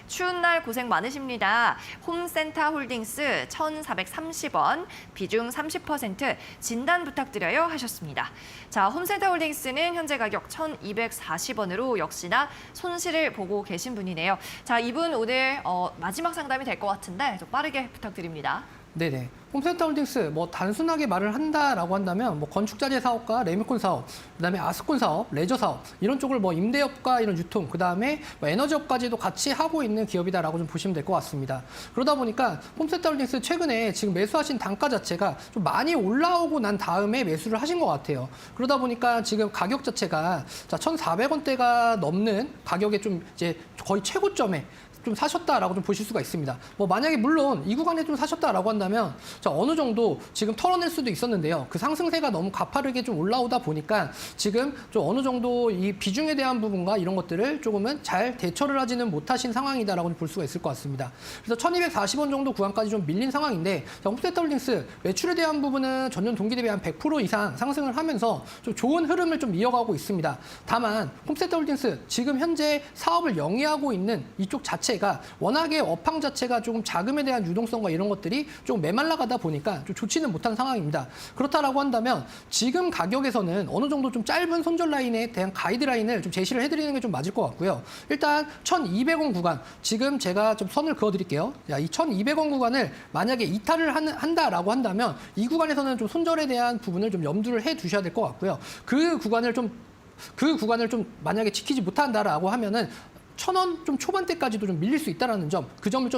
추운 날 고생 많으십니다. 홈센터 홀딩스 1,430원, 비중 30% 진단 부탁드려요 하셨습니다. 자, 홈센터 홀딩스는 현재 가격 1,240원으로 역시나 손실을 보고 계신 분이네요. 자, 이분 오늘 마지막 상담이 될 것 같은데 좀 빠르게 부탁드립니다. 네네. 홈센터 홀딩스 뭐 단순하게 말을 한다라고 한다면 뭐 건축자재 사업과 레미콘 사업, 그다음에 아스콘 사업, 레저 사업 이런 쪽을 뭐 임대업과 이런 유통, 그다음에 뭐 에너지업까지도 같이 하고 있는 기업이다라고 좀 보시면 될 것 같습니다. 그러다 보니까 홈센터 홀딩스 최근에 지금 매수하신 단가 자체가 좀 많이 올라오고 난 다음에 매수를 하신 것 같아요. 그러다 보니까 지금 가격 자체가 1,400원대가 넘는 가격에 좀 이제 거의 최고점에 좀 사셨다라고 좀 보실 수가 있습니다. 뭐 만약에 물론 이 구간에 좀 사셨다라고 한다면 어느 정도 지금 털어낼 수도 있었는데요. 그 상승세가 너무 가파르게 좀 올라오다 보니까 지금 좀 어느 정도 이 비중에 대한 부분과 이런 것들을 조금은 잘 대처를 하지는 못하신 상황이다라고 볼 수가 있을 것 같습니다. 그래서 1,240원 정도 구간까지 좀 밀린 상황인데 홈센터 홀딩스 매출에 대한 부분은 전년 동기 대비 한 100% 이상 상승을 하면서 좀 좋은 흐름을 좀 이어가고 있습니다. 다만 홈센터 홀딩스 지금 현재 사업을 영위하고 있는 이쪽 자체 가 워낙에 업황 자체가 조금 자금에 대한 유동성과 이런 것들이 좀 메말라가다 보니까 좀 좋지는 못한 상황입니다. 그렇다라고 한다면 지금 가격에서는 어느 정도 좀 짧은 손절 라인에 대한 가이드라인을 좀 제시를 해드리는 게 좀 맞을 것 같고요. 일단 1,200원 구간, 지금 제가 좀 선을 그어드릴게요. 이 1,200원 구간을 만약에 이탈을 한다라고 한다면 이 구간에서는 좀 손절에 대한 부분을 좀 염두를 해두셔야 될 것 같고요. 그 구간을 좀 만약에 지키지 못한다라고 하면은 1,000원 좀 초반대까지도 좀 밀릴 수 있다는 점, 그 점을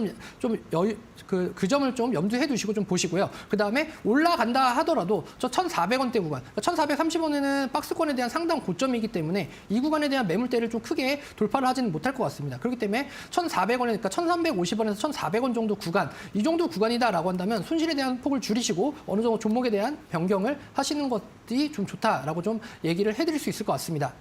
그 점을 좀 염두해 두시고 좀 보시고요. 그다음에 올라간다 하더라도 저 1,400원대 구간, 1,430원에는 박스권에 대한 상당 고점이기 때문에 이 구간에 대한 매물대를 좀 크게 돌파를 하지는 못할 것 같습니다. 그렇기 때문에 1,400원이니까 1,350원에서 1,400원 정도 구간, 이 정도 구간이다라고 한다면 손실에 대한 폭을 줄이시고 어느 정도 종목에 대한 변경을 하시는 것이 좀 좋다라고 좀 얘기를 해드릴 수 있을 것 같습니다.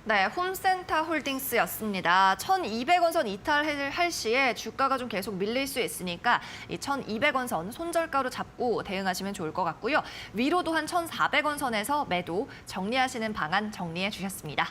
네, 홈센터 홀딩스였습니다. 1,200원 선 이탈할 시에 주가가 좀 계속 밀릴 수 있으니까 이 1,200원 선 손절가로 잡고 대응하시면 좋을 것 같고요. 위로도 한 1,400원 선에서 매도 정리하시는 방안 정리해 주셨습니다.